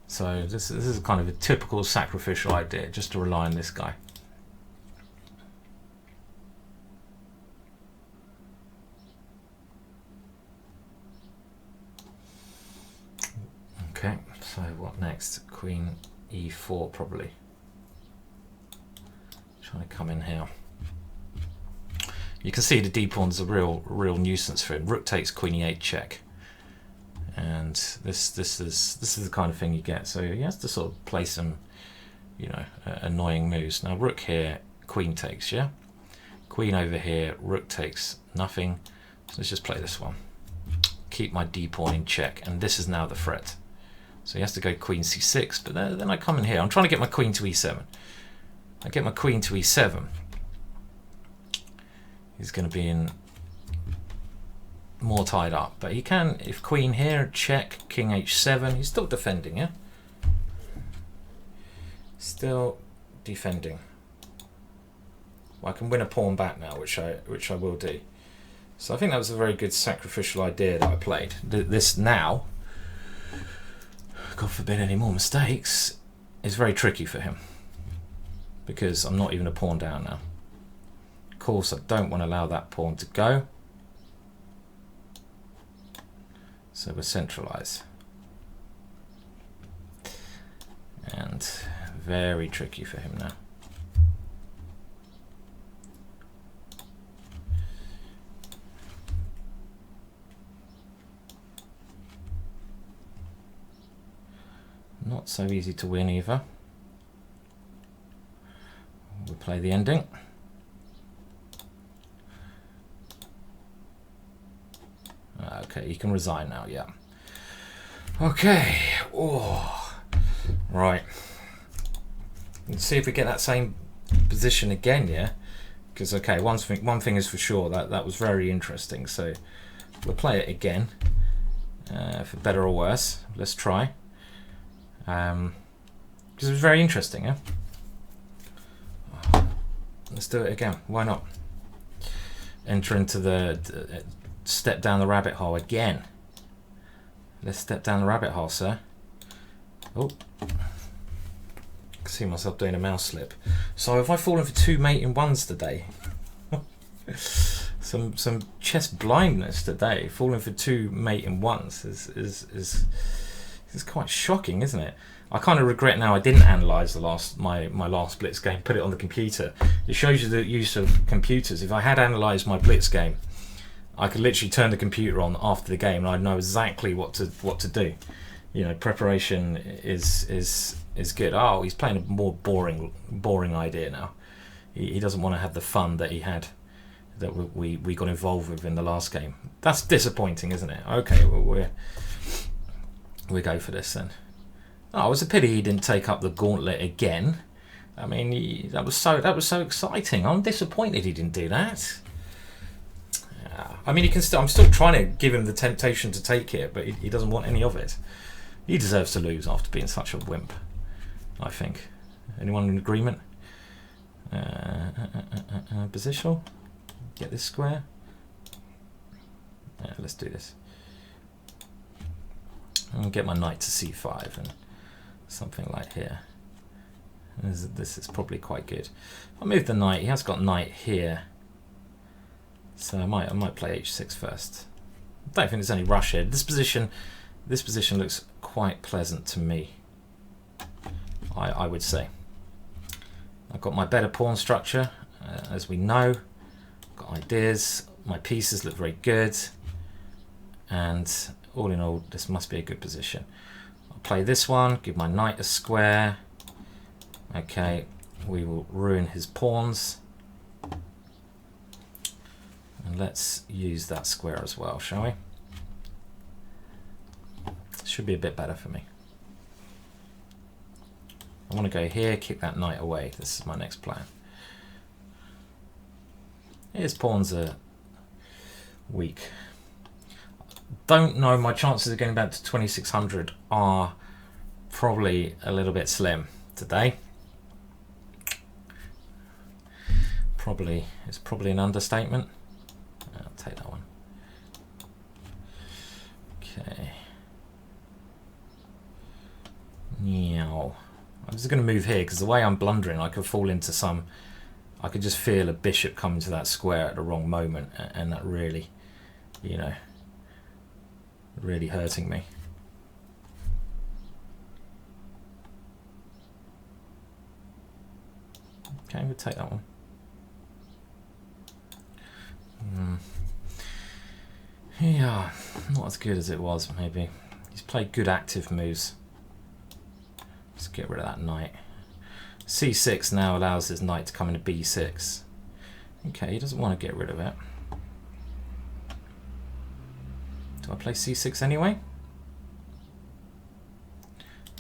So this is kind of a typical sacrificial idea, just to rely on this guy. Okay, so what next? Queen e4 probably. Trying to come in here. You can see the d pawn's a real nuisance for him. Rook takes queen e8 check, and this is the kind of thing you get. So he has to sort of play some annoying moves. Now rook here, queen takes, yeah. Queen over here, rook takes, nothing. So let's just play this one. Keep my d pawn in check, and this is now the threat. So he has to go queen c6, but then I come in here. I'm trying to get my queen to e7. I get my queen to e7. He's going to be in more tied up, but he can, if queen here, check, king h7, he's still defending, yeah? Still defending. Well, I can win a pawn back now, which I will do. So I think that was a very good sacrificial idea that I played. This now, God forbid any more mistakes, is very tricky for him, because I'm not even a pawn down now. Of course, I don't want to allow that pawn to go. So we're centralized. And very tricky for him now. not so easy to win either. We'll play the ending. Okay, you can resign now, yeah. Okay, oh, right. Let's see if we get that same position again, yeah? Because, okay, one thing is for sure, that was very interesting, so we'll play it again, for better or worse. Let's try. Because it was very interesting, yeah? Let's do it again, why not? Enter into the step down the rabbit hole again. Let's step down the rabbit hole, sir. Oh, I can see myself doing a mouse slip. So have I fallen for 2 mate in ones today? some chess blindness today. Falling for 2 mate in ones is quite shocking, isn't it? I kind of regret now I didn't analyse my last blitz game, put it on the computer. It shows you the use of computers. If I had analysed my blitz game, I could literally turn the computer on after the game and I'd know exactly what to do. You know, preparation is good. Oh, he's playing a more boring idea now. He doesn't want to have the fun that he had, that we got involved with in the last game. That's disappointing, isn't it? Okay, well, we go for this then. Oh, it was a pity he didn't take up the gauntlet again. I mean, that was so exciting. I'm disappointed he didn't do that. I mean, I'm still trying to give him the temptation to take it, but he doesn't want any of it. He deserves to lose after being such a wimp, I think. Anyone in agreement? Positional. Get this square. Yeah, let's do this. I'll get my knight to c5 and something like here. This is probably quite good. If I move the knight, he has got knight here. So I might play h6 first. I don't think there's any rush here. This position looks quite pleasant to me, I would say. I've got my better pawn structure, as we know. Got ideas. My pieces look very good, and all in all, this must be a good position. I'll play this one. Give my knight a square. Okay, we will ruin his pawns. And let's use that square as well, shall we? Should be a bit better for me. I want to go here, kick that knight away. This is my next plan. His pawns are weak. Don't know, my chances of getting back to 2600 are probably a little bit slim today. It's probably an understatement. I'll take that one. Okay. Now, I'm just going to move here because the way I'm blundering, I could fall into some. I could just feel a bishop coming to that square at the wrong moment, and that really, you know, really hurting me. Okay, we'll take that one. Yeah, not as good as it was, maybe. He's played good active moves. Let's get rid of that knight. c6 now allows his knight to come into b6. Okay, he doesn't want to get rid of it. Do I play c6 anyway?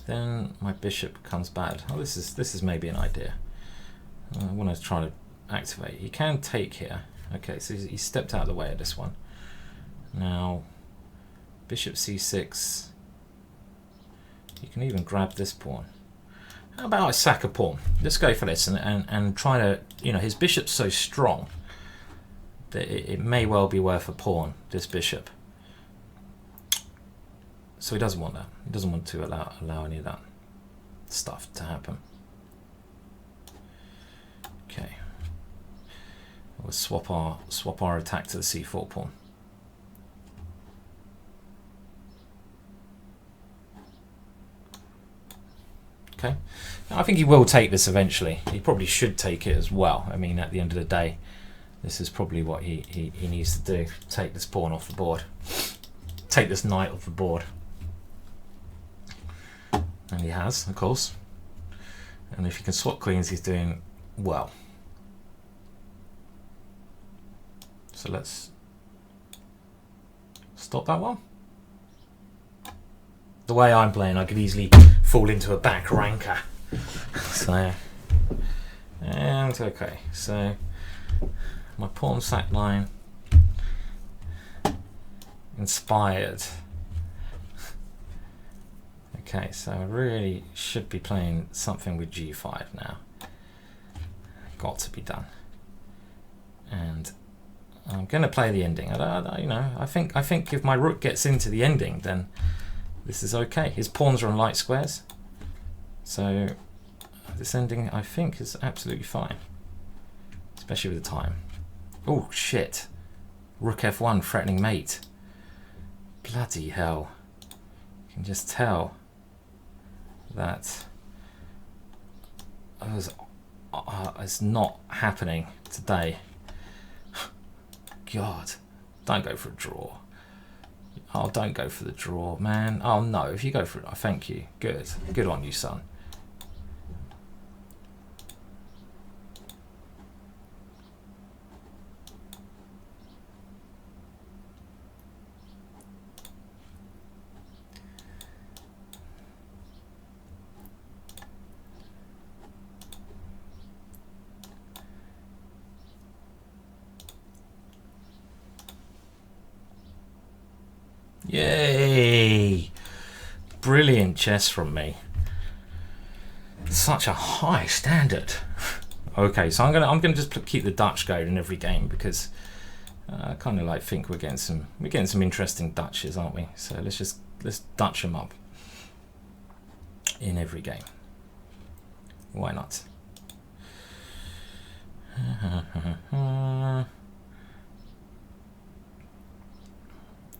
Then my bishop becomes bad. Oh, this is maybe an idea. I want to try to activate. He can take here. Okay, so he stepped out of the way of this one. Now, bishop c6. You can even grab this pawn. How about I sack a pawn? Let's go for this and try to, you know, his bishop's so strong that it may well be worth a pawn, this bishop. So he doesn't want that. He doesn't want to allow any of that stuff to happen. Okay. We'll swap our attack to the c4 pawn. Okay, now, I think he will take this eventually. He probably should take it as well. I mean, at the end of the day, this is probably what he needs to do. Take this pawn off the board. Take this knight off the board. And he has, of course. And if he can swap queens, he's doing well. So let's stop that one. The way I'm playing, I could easily fall into a back ranker. So, and okay, so my pawn sack line inspired. Okay, so I really should be playing something with g5 now. Got to be done. And I'm going to play the ending. I think if my rook gets into the ending, then this is okay. His pawns are on light squares, so this ending I think is absolutely fine, especially with the time. Oh shit! Rook f1 threatening mate. Bloody hell! You can just tell that it's not happening today. God, don't go for a draw. Oh, don't go for the draw, man. Oh no, if you go for it, oh, thank you. Good on you, son. Yay! Brilliant chess from me. Such a high standard. Okay, so I'm gonna just keep the Dutch going in every game because I kind of think we're getting some interesting Dutches, aren't we? So let's Dutch them up in every game. Why not?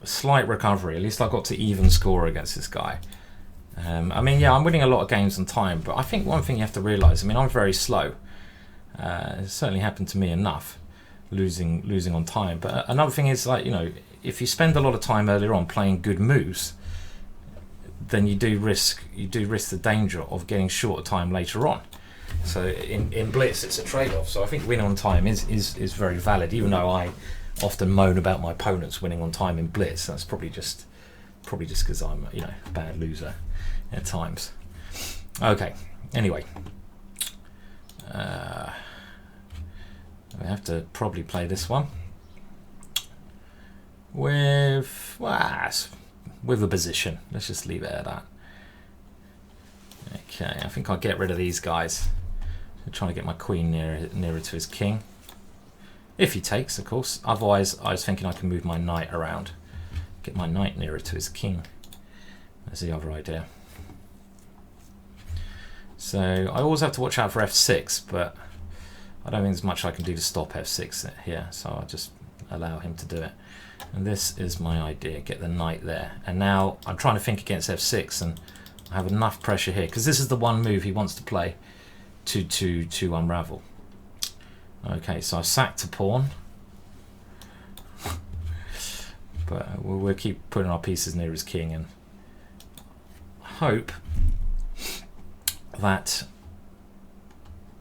Slight recovery. At least I got to even score against this guy. I mean, yeah, I'm winning a lot of games on time, but I think one thing you have to realise, I mean, I'm very slow. It certainly happened to me enough, losing on time. But another thing is, like, you know, if you spend a lot of time earlier on playing good moves, then you do risk the danger of getting shorter time later on. So in blitz, it's a trade-off. So I think winning on time is very valid, even though I often moan about my opponents winning on time in blitz. That's probably just because I'm, you know, a bad loser at times. Okay, anyway, we have to probably play this one with a position. Let's just leave it at that. Okay, I think I'll get rid of these guys. I'm trying to get my queen nearer to his king. If he takes, of course. Otherwise, I was thinking I can move my knight around. Get my knight nearer to his king. That's the other idea. So I always have to watch out for f6, but I don't think there's much I can do to stop f6 here. So I'll just allow him to do it. And this is my idea. Get the knight there. And now I'm trying to think against f6, and I have enough pressure here, because this is the one move he wants to play to unravel. Okay, so I sacked a pawn, but we'll keep putting our pieces near his king and hope that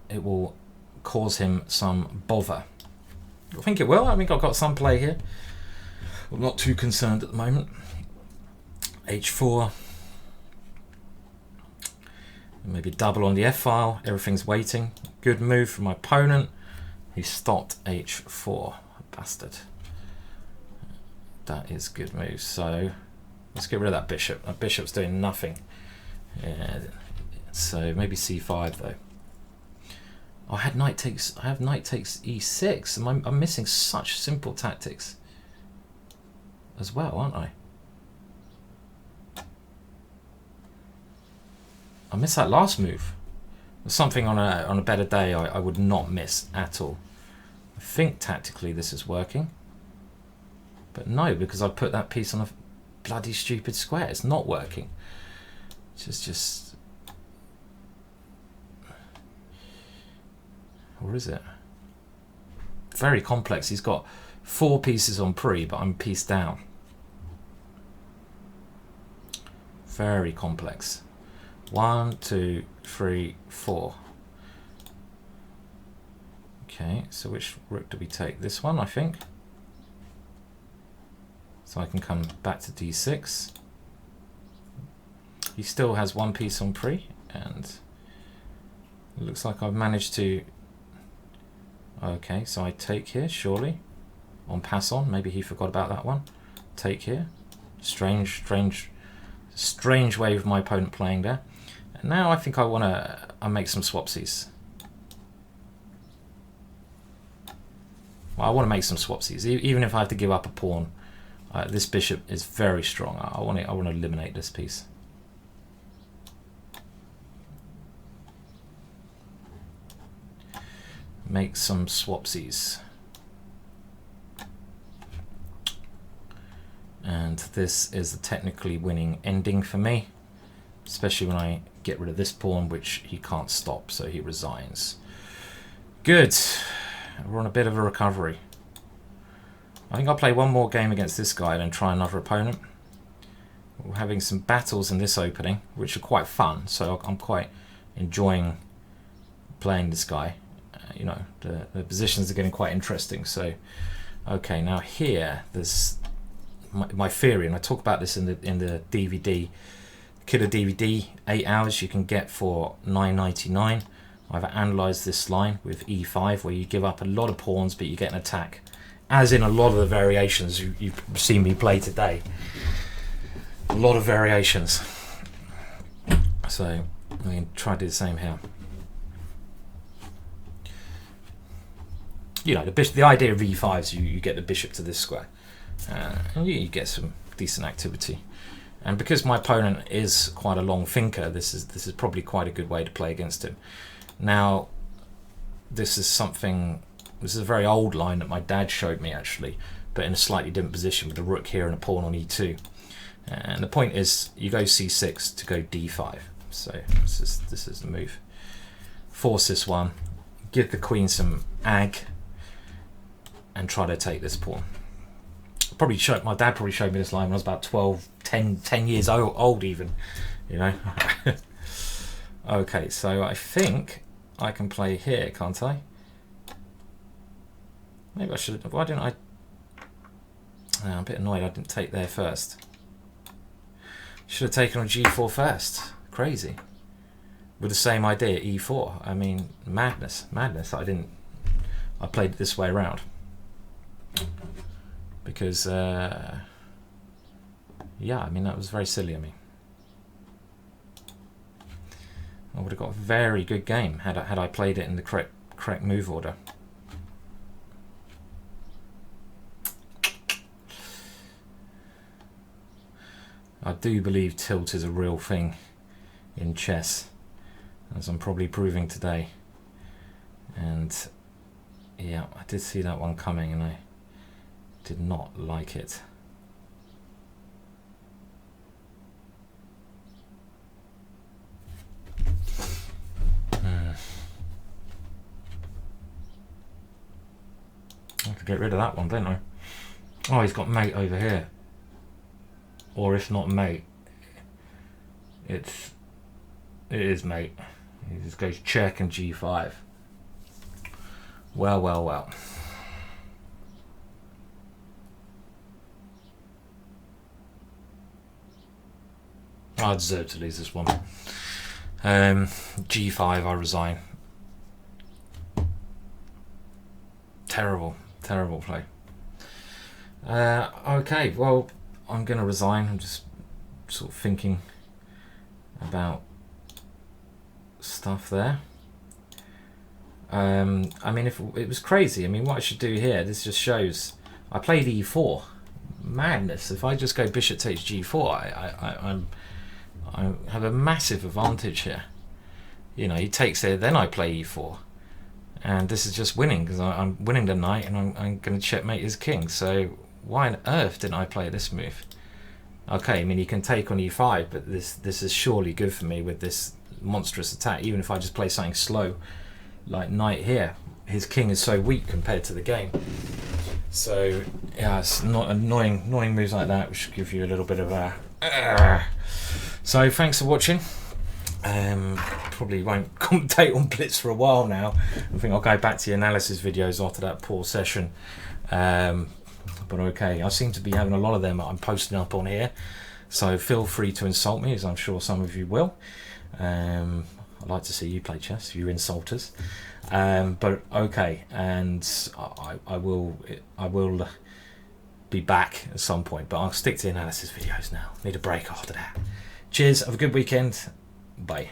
it will cause him some bother. I think it will. I think I've got some play here. I'm not too concerned at the moment. h4. Maybe double on the f-file. Everything's waiting. Good move from my opponent. He stopped h4, bastard. That is good move. So let's get rid of that bishop. That bishop's doing nothing. Yeah. So maybe c5 though. Oh, I have knight takes e6. I'm missing such simple tactics as well, aren't I? I missed that last move. Something on a better day I would not miss at all. I think tactically this is working, but no, because I put that piece on a bloody stupid square. It's not working. It's just or is it? Very complex. He's got 4 pieces on pre, but I'm pieced down. Very complex. 1, 2, 3, 4. Okay, so which rook do we take? This one, I think. So I can come back to d6. He still has one piece on pre, and it looks like I've managed to... Okay, so I take here, surely. On pass on, maybe he forgot about that one. Take here. Strange way of my opponent playing there. And now I think I want to make some swapsies. Well, I want to make some swapsies, even if I have to give up a pawn. This bishop is very strong. I want to eliminate this piece. Make some swapsies. And this is the technically winning ending for me, especially when I get rid of this pawn, which he can't stop, so he resigns. Good. We're on a bit of a recovery. I think I'll play one more game against this guy and then try another opponent. We're having some battles in this opening, which are quite fun, so I'm quite enjoying playing this guy. You know, the positions are getting quite interesting. So, okay, now here there's my theory, and I talk about this in the DVD, Killer DVD, 8 hours you can get for $9.99. I've analysed this line with E5, where you give up a lot of pawns, but you get an attack, as in a lot of the variations you've seen me play today. A lot of variations. So we can try to do the same here. You know, the idea of E5 is you get the bishop to this square, and you get some decent activity. And because my opponent is quite a long thinker, this is probably quite a good way to play against him. Now, this is a very old line that my dad showed me, actually, but in a slightly different position with the rook here and a pawn on E2. And the point is, you go C6 to go D5. So this is the move. Force this one, give the queen some ag, and try to take this pawn. My dad probably showed me this line when I was about 12, 10 years old even, you know. Okay, so I think I can play here, can't I? Maybe I should. Why didn't I? I'm a bit annoyed I didn't take there first. Should have taken on G4 first. Crazy. With the same idea, E4. I mean, madness. I played it this way around. Because, yeah, I mean, that was very silly of me. I would have got a very good game had I played it in the correct move order. I do believe tilt is a real thing in chess, as I'm probably proving today. And yeah, I did see that one coming and I did not like it. I have to get rid of that one, don't I? Oh, he's got mate over here. Or if not mate, it is mate. He just goes check and G5. Well, well, well. I deserve to lose this one. G5, I resign. Terrible play. Okay, well, I'm going to resign. I'm just sort of thinking about stuff there. I mean, if it was crazy, I mean, what I should do here, this just shows I played E4. Madness. If I just go bishop takes G4, I have a massive advantage here. You know, he takes it, then I play E4. And this is just winning, because I'm winning the knight and I'm going to checkmate his king. So why on earth didn't I play this move? Okay, I mean, he can take on E5, but this is surely good for me with this monstrous attack. Even if I just play something slow, like knight here, his king is so weak compared to the game. So yeah, it's not annoying moves like that, which give you a little bit of a... So thanks for watching. Probably won't commentate on Blitz for a while now. I think I'll go back to the analysis videos after that poor session. But okay, I seem to be having a lot of them I'm posting up on here, so feel free to insult me, as I'm sure some of you will. I'd like to see you play chess, you insulters. But okay, and I will be back at some point, but I'll stick to the analysis videos now. Need a break after that. Cheers, have a good weekend. Bye.